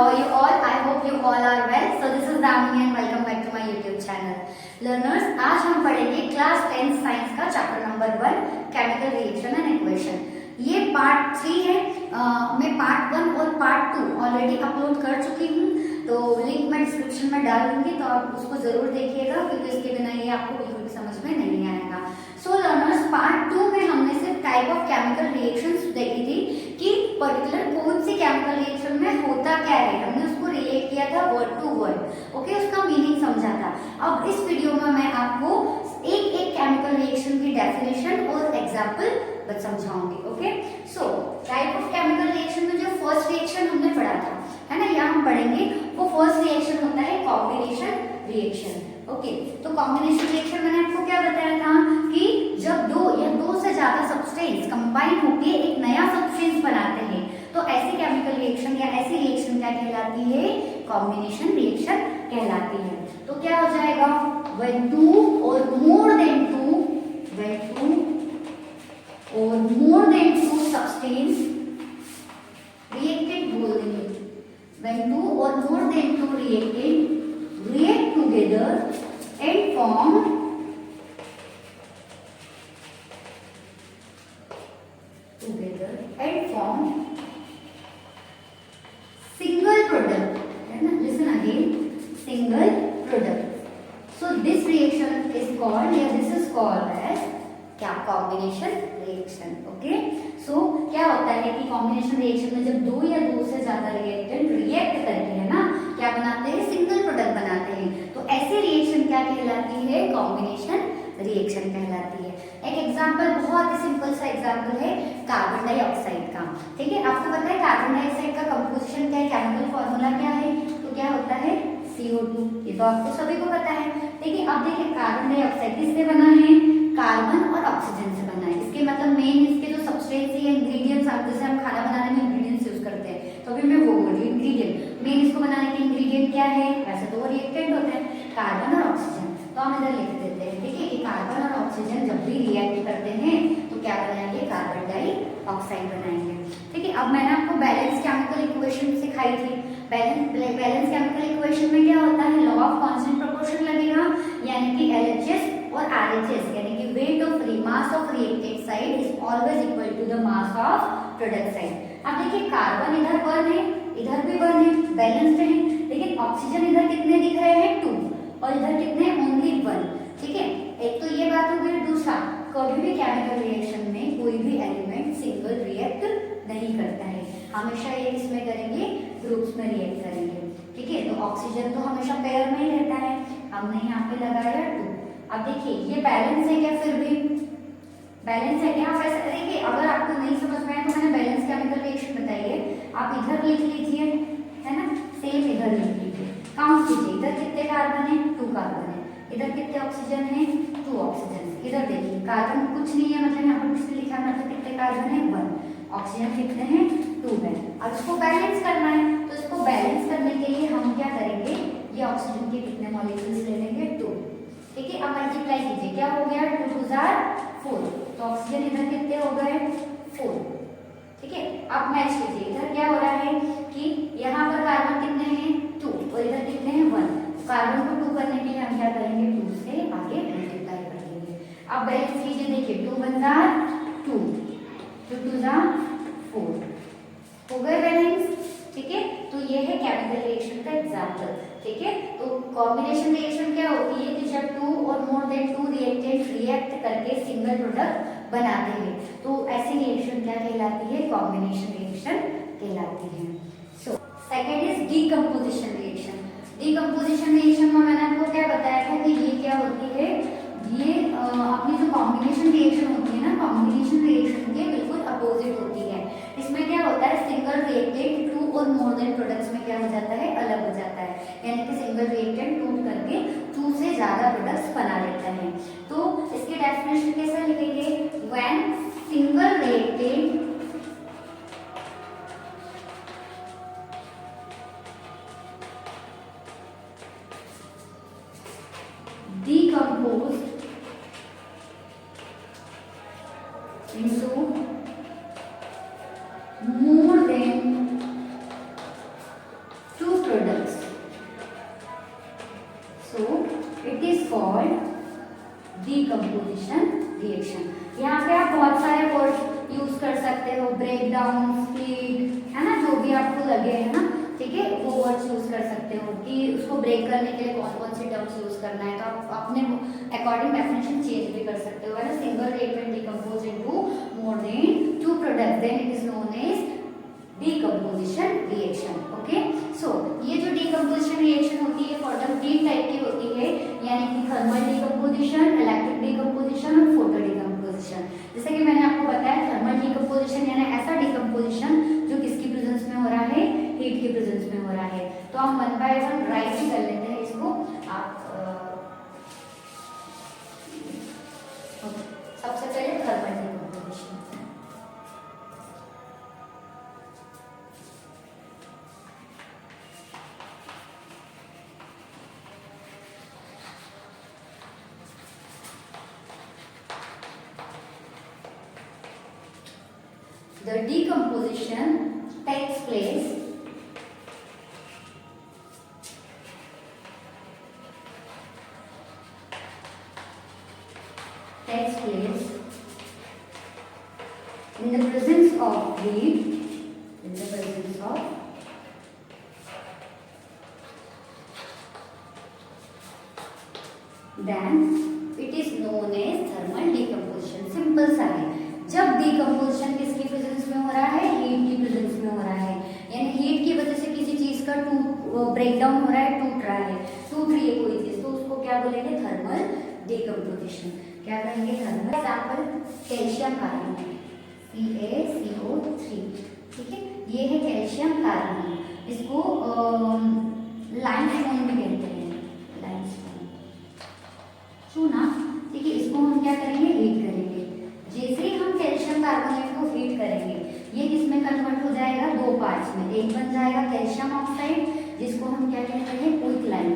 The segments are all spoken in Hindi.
how are you all? I hope you all are well. So this is Damini and welcome back to my YouTube channel. Learners, आज हम पढ़ेंगे क्लास 10 साइंस का chapter number 1 chemical reaction and equation. ये पार्ट 3 है। मैं पार्ट 1 और पार्ट 2 ऑलरेडी अपलोड कर चुकी हूँ, तो लिंक मैं डिस्क्रिप्शन में डाल दूंगी, तो आप उसको जरूर देखिएगा क्योंकि इसके बिना ये आपको बिल्कुल भी समझ में नहीं आएगा। सो लर्नर्स, पार्ट 2 में हमने सिर्फ टाइप ऑफ केमिकल रिएक्शंस देखी थी कि पर्टिकुलर कौन सी केमिकल रिएक्शन में होता क्या है। हमने उसको रिलेट किया था वर्ड टू वर्ड, ओके, उसका मीनिंग समझा था। अब इस वीडियो में मैं आपको एक एक केमिकल रिएक्शन की डेफिनेशन और एग्जांपल समझाऊंगी। Okay, so type of chemical reaction में जो फर्स्ट रिएक्शन हमने पढ़ा था, है ना, यहाँ हम पढ़ेंगे, वो फर्स्ट रिएक्शन होता है कॉम्बिनेशन रिएक्शन। ओके, तो कॉम्बिनेशन रिएक्शन मैंने आपको क्या बताया था कि जब दो या दो से ज्यादा सब्सटेंस कंबाइन होकर एक नया सब्सटेंस बनाते हैं, तो ऐसी केमिकल रिएक्शन या ऐसी रिएक्शन क्या कहलाती है? कॉम्बिनेशन रिएक्शन कहलाती है। तो क्या हो जाएगा? when two or more than two substance reacted बोल देंगे, when two or more than two react together and form single product, है ना, listen again, single product. So this reaction is called, या this is called as क्या? Combination reaction. ओके, सो क्या होता है कि कॉम्बिनेशन रिएक्शन में जब दो या दो से ज्यादा रिएक्टेंट रिएक्ट करके, है ना, क्या बनाते हैं? सिंगल प्रोडक्ट बनाते हैं, तो ऐसी रिएक्शन क्या कहलाती है? कॉम्बिनेशन रिएक्शन कहलाती है। एक एग्जांपल, बहुत ही सिंपल सा एग्जांपल है कार्बन डाइऑक्साइड का। ठीक है, आपको पता है कार्बन डाइऑक्साइड का कंपोजिशन क्या है, केमिकल फॉर्मूला क्या है? तो क्या होता है? CO2। ये तो आपको सभी को पता है। देखिए, अब देखिए कार्बन डाइऑक्साइड किससे बना है? कार्बन और ऑक्सीजन से बना है। इसके मतलब मेन इसके जो सब्सटेंस है, इंग्रेडिएंट्स, जैसे हम खाना बनाने में इंग्रेडिएंट्स यूज करते हैं, तो अभी मैं वो बोल रही हूँ इंग्रेडिएंट। मेन इसको बनाने के इंग्रेडिएंट क्या है? वैसे तो वो रिएक्टेंट होते हैं, कार्बन और ऑक्सीजन, तो हम इधर लिख देते हैं। ठीक है, कि कार्बन और ऑक्सीजन जब भी रिएक्ट करते हैं तो क्या बनाएंगे? कार्बन डाइऑक्साइड बनाएंगे। ठीक है, अब मैंने आपको बैलेंस केमिकल इक्वेशन सिखाई थी। बैलेंस केमिकल इक्वेशन में क्या होता है? लॉ ऑफ कांस्टेंट प्रोपोर्शन लगेगा, यानी कि LHS और RHS, यानी कि weight of mass of reactant side is always equal to the mass of product side. अब देखिए कार्बन इधर 1 है, इधर भी 1 है, बैलेंस्ड है, लेकिन ऑक्सीजन इधर कितने दिख रहे हैं? 2, और इधर कितने? ओनली 1। ठीक है, एक तो ये बात हो गई। दूसरा, कभी भी केमिकल रिएक्शन में कोई भी एलिमेंट सिंगल रिएक्ट नहीं करता है, हमेशा ये इसमें करेंगे, ग्रुप्स में रिएक्ट करेंगे। ठीक है, तो ऑक्सीजन तो हमेशा पेयर में ही रहता है, हमने यहाँ पे लगाया 2। अब देखिए ये बैलेंस है क्या? फिर भी बैलेंस है क्या? आप ऐसा देखिए, अगर आपको नहीं समझ में आए तो मैंने बैलेंस केमिकल रिएक्शन बताइए, आप इधर लिख लीजिए, है ना, सेम इधर लिख लीजिए, काउंट कीजिए, इधर कितने कार्बन है? 2 कार्बन है, इधर कितने ऑक्सीजन है? 2 ऑक्सीजन। इधर देखिए कार्बन कुछ नहीं है, मतलब यहाँ पर कुछ लिखा है, मतलब कितने कार्बन है? 1। ऑक्सीजन कितने हैं? 2 है। अब इसको बैलेंस करना है, तो इसको बैलेंस करने के लिए हम क्या करेंगे? ये ऑक्सीजन के कितने मॉलिक्यूल्स ले लेंगे? 2। ठीक है, अब मल्टीप्लाई कीजिए, क्या हो गया? 2 2 4, तो ऑक्सीजन इधर कितने हो गए? 4। ठीक है, अब मैच कीजिए, इधर क्या हो रहा है कि यहाँ पर कार्बन कितने हैं? 2, और इधर कितने हैं? 1। कार्बन को 2 करने के लिए हम क्या करेंगे? 2 से आगे मल्टीप्लाई कर देंगे। अब बैलेंस कीजिए, देखिए 2 1 2, 2 2 4, हो गए बैलेंस। ठीक है, तो ये है केमिकल रिएक्शन का एग्जांपल। ठीक है, तो कॉम्बिनेशन रिएक्शन क्या होती है कि जब 2 और मोर देन 2 रिएक्टेंट रिएक्ट करके सिंगल प्रोडक्ट बनाते हैं, तो ऐसी रिएक्शन क्या कहलाती है? कॉम्बिनेशन रिएक्शन कहलाती है। So second is decomposition reaction. Decomposition reaction में मैंने आपको क्या बताया था कि ये क्या होती है? ये अपनी जो कॉम्बिनेशन रिएक्शन होती है ना, कॉम्बिनेशन रिएक्शन के बिल्कुल अपोजिट होती है। इसमें क्या होता है? सिंगल रिएक्टेंट 2 और मोर देन प्रोडक्ट्स में क्या हो जाता है? अलग हो जाता है, यानी कि सिंगल रिएक्टेंट टूट करके 2 से ज्यादा प्रोडक्ट्स बना लेता है। तो इसकी डेफिनेशन कैसे लिखेंगे? When single reactant decomposed into more than decomposition reaction. यहाँ पे आप बहुत सारे वर्ड यूज कर सकते हो, ब्रेक डाउन, स्प्लिट, है ना, जो भी आपको लगे, है ना, ठीक है, वो वर्ड्स यूज कर सकते हो कि उसको ब्रेक करने के लिए कौन कौन से टर्म्स यूज करना है, तो आप अपने अकॉर्डिंग डेफिनेशन चेंज भी कर सकते हो। When a single reactant decompose into more than 2 products then it is known as decomposition reaction. Okay, so ये जो डीकम्पोजिशन रिएक्शन होती है फर्दर 3 टाइप की होती है, यानी कि थर्मल डीकम्पोजिशन, इलेक्ट्रिक डीकम्पोजिशन और फोटो डीकम्पोजिशन। जैसे कि मैंने आपको बताया थर्मल डीकम्पोजिशन यानी ऐसा डीकम्पोजिशन जो किसकी प्रेजेंस में हो रहा है, हीट की प्रेजेंस में हो रहा है। तो हम 1 बाय 1 राइट ही कर लेते हैं इसको। आप सबसे पहले thermal decomposition. The decomposition takes place in the presence of heat, in the presence of then it is known as thermal decomposition। Simple सा है, जब डिकम्पोजिशन किसकी प्रेजेंस में हो रहा है, हीट की प्रेजेंस में हो रहा है, यानी हीट की वजह से किसी चीज का ब्रेक डाउन हो रहा है, टूट रहा है, टूट रही है कोई चीज, तो उसको क्या बोलेंगे, थर्मल डिकम्पोजिशन। क्या करेंगे, thermal. Example calcium carbonate CaCO3, ठीक है, ये है कैल्शियम कार्बोनेट, इसको लाइमस्टोन भी कहते हैं, लाइमस्टोन चूना, ठीक है, इसको हम क्या करेंगे, हीट करेंगे। जैसे ही हम कैल्शियम कार्बोनेट को हीट करेंगे ये किसमें कन्वर्ट हो जाएगा, 2 पार्ट्स में, एक बन जाएगा कैल्शियम ऑक्साइड जिसको हम क्या कहते हैं, क्विकलाइन,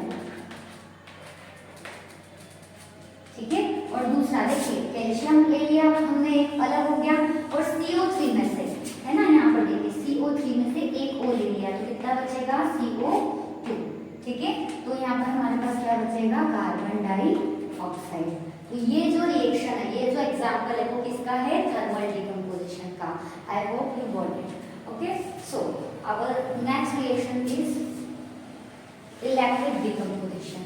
ठीक है, और दूसरा देखिए कैल्शियम ले लिया हमने, एक अलग हो गया, और CO3 में से, है ना, यहाँ पर देखिए CO3 में से एक O ले लिया तो कितना बचेगा, CO2, ठीक है, तो यहाँ पर हमारे पास क्या बचेगा, कार्बन डाइऑक्साइड। तो ये जो रिएक्शन है, ये जो एग्जांपल है वो किसका है, थर्मल डिकम्पोजिशन का। I hope you got it. Okay, so our next reaction is electric decomposition.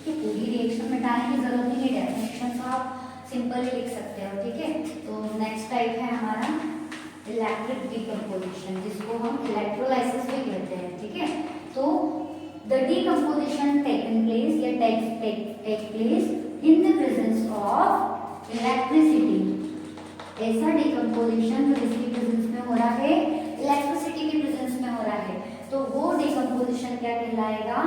पूरी रिएक्शन मिटाने की जरूरत नहीं है, डेफिनेशन तो आप सिंपल ही लिख सकते हो, ठीक है। तो नेक्स्ट टाइप है हमारा इलेक्ट्रिक डिकम्पोजिशन, जिसको हम इलेक्ट्रोलाइसिस भी कहते हैं, ठीक है। तो the decomposition taken place या take place in the presence of electricity। ऐसा decomposition जो किसकी प्रेजेंस में हो रहा है, इलेक्ट्रिसिटी की प्रेजेंस में हो रहा है, तो वो decomposition क्या कहलाएगा,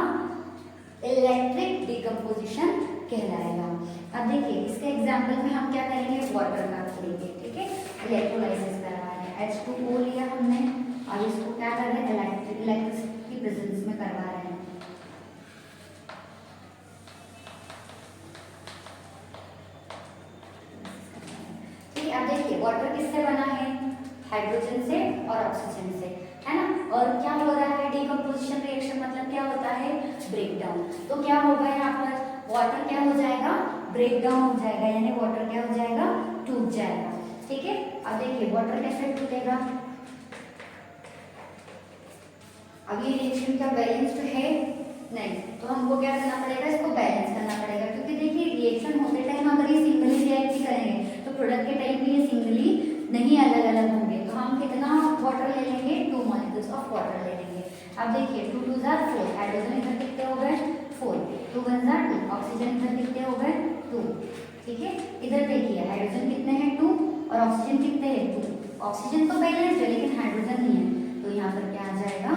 इलेक्ट्रिक डिकम्पोजिशन कहलाएगा। अब देखिए इसके एग्जांपल में हम क्या करेंगे, वाटर का लेंगे, ठीक है, इलेक्ट्रोलाइसिस करवा रहे हैं, H2O लिया हमने और इसको क्या कर रहे हैं, इलेक्ट्रिसिटी की प्रेजेंस में करवा रहे हैं। अब देखिए वाटर किससे बना है, हाइड्रोजन से और ऑक्सीजन से, है ना, और क्या हो रहा है, डिकम्पोजिशन रिएक्शन मतलब क्या होता है, ब्रेक डाउन। तो क्या होगा यहाँ पर, वाटर क्या हो जाएगा, ब्रेक डाउन हो जाएगा, यानी वाटर क्या हो जाएगा, टूट जाएगा, ठीक है। अब देखिए वाटर कैसे टूटेगा, अब ये रिएक्शन क्या बैलेंस्ड है, नहीं, तो हमको क्या करना पड़ेगा, इसको बैलेंस करना पड़ेगा, क्योंकि देखिए रिएक्शन होते टाइम अगर ये सिंगली रिएक्ट ही करेंगे तो प्रोडक्ट के टाइम भी ये सिंगली नहीं अलग अलग होंगे, तो हम कितना वाटर ले लेंगे, 2 मॉलिक्यूल्स ऑफ वाटर ले लेंगे। अब देखिए 2 2 जार 4, हाइड्रोजन इधर कितने हो गए, 4, 2 1 जार 2, ऑक्सीजन इधर कितने हो गए, 2, ठीक है। इधर देखिए हाइड्रोजन कितने हैं, 2, और ऑक्सीजन कितने हैं, 2, ऑक्सीजन तो बैलेंस है लेकिन हाइड्रोजन नहीं है, तो यहाँ पर क्या आ जाएगा,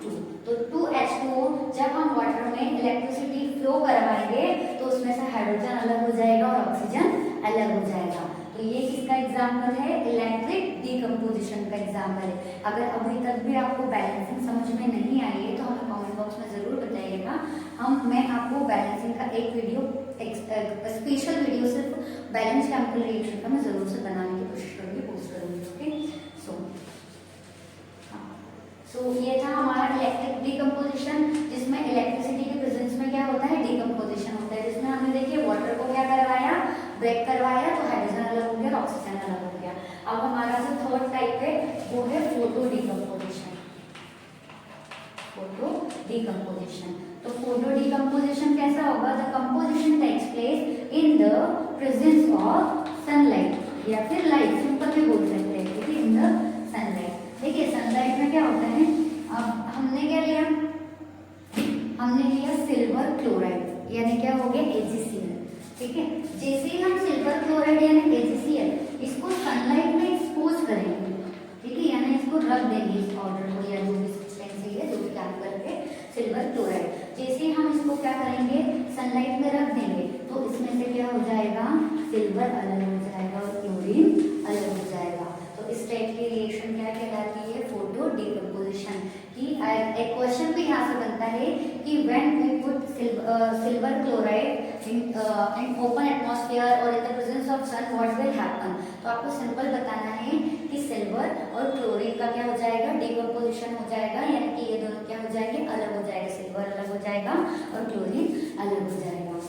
2, तो 2H2O जब हम वाटर में इलेक्ट्रिसिटी फ्लो करवाएंगे तो उसमें से हाइड्रोजन अलग हो जाएगा और ऑक्सीजन अलग हो जाएगा। तो ये किसका एग्जाम्पल है, इलेक्ट्रिक डिकम्पोजिशन का एग्जाम्पल है। अगर अभी तक भी आपको बैलेंसिंग समझ में नहीं आई है तो हमें कमेंट बॉक्स में जरूर बताइएगा, मैं आपको बैलेंसिंग का एक वीडियो, स्पेशल वीडियो सिर्फ बैलेंस केमिकल रिएक्शन का मैं जरूर से बनाने की कोशिश करूंगी, पोस्ट करूंगी। ओके, सो ये था हमारा इलेक्ट्रिक डिकम्पोजिशन, जिसमें इलेक्ट्रिसिटी के प्रेजेंस ब्रेक करवाया तो हाइड्रोजन अलग हो गया, ऑक्सीजन अलग हो गया। अब हमारा जो थर्ड टाइप है वो है फोटो डिकम्पोजिशन। फोटो डिकम्पोजिशन, तो फोटो डिकम्पोजिशन कैसा होगा? Decomposition takes place in the presence of sunlight या फिर लाइट, सिंपल में बोल सकते हैं, ठीक है, इन द सनलाइट। देखिए सनलाइट में क्या होता है, अब हमने क्या लिया, हमने लिया सिल्वर क्लोराइड यानी क्या हो गया AgCl, ठीक है। जैसे ही हम सिल्वर क्लोराइड यानी AgCl इसको सनलाइट में एक्सपोज करेंगे, ठीक है, यानी इसको रख देंगे इस पाउडर को या जो भी सब्सटेंस है जो भी काम करके सिल्वर क्लोराइड, जैसे ही हम इसको क्या करेंगे सनलाइट में रख देंगे तो इसमें से क्या हो जाएगा, सिल्वर अलग हो जाएगा और क्लोरीन अलग हो जाएगा। तो इस टाइप की रिएक्शन क्या कहलाती है, फोटो डिकम्पोजिशन की। एक क्वेश्चन भी यहाँ से बनता है कि when we put silver chloride in open atmosphere और in the presence of sun what will happen. तो आपको सिंपल बताना है कि सिल्वर और क्लोरीन का क्या हो जाएगा, डिकम्पोजिशन हो जाएगा, यानी कि ये दोनों क्या हो जाएंगे, अलग हो जाएगा, सिल्वर अलग हो जाएगा और क्लोरीन अलग हो जाएगा।